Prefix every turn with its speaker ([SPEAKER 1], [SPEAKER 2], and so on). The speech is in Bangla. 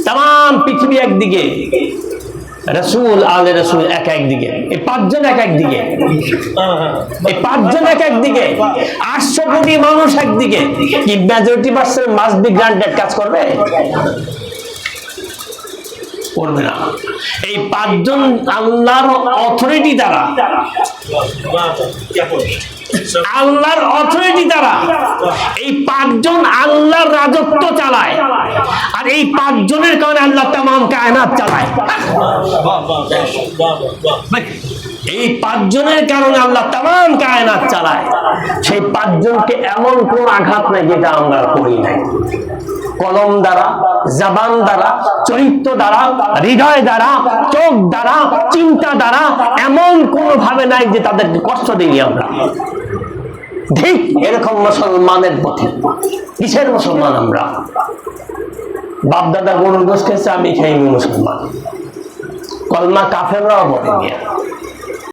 [SPEAKER 1] তাম পৃথিবী একদিকে, রসুল আলে রসুল এক একদিকে, এই পাঁচজন এক একদিকে, এই পাঁচজন এক একদিকে, 800 কোটি মানুষ একদিকে। কি majority percent must be granted কাজ করবে? করবে না। এই পাঁচজন আল্লাহর অথরিটি দ্বারা, আল্লাহর অথরিটি দ্বারা এই পাঁচজন আল্লাহর রাজত্ব চালায়, আর এই পাঁচজনের কারণে আল্লাহ তামাম কায়নাত চালায়। এই পাঁচজনের কারণে আল্লাহ তামাম কায়নাত চালায়। সেই পাঁচজনকে এমন কোন আঘাত নাই যেটা আমরা করি নাই। কলম দ্বারা, জবান দ্বারা, চরিত্র দ্বারা, হৃদয় দ্বারা, চোখ দ্বারা, চিন্তা দ্বারা এমন কোন ভাবে নাই যে তাদেরকে কষ্ট দিই আমরা। ঠিক এরকম মুসলমানের পথে। কিসের মুসলমান আমরা? বাপ দাদা গরুর গোশত খেয়েছে, আমি খাইনি মুসলমান। কলমা কাফেররাও বলে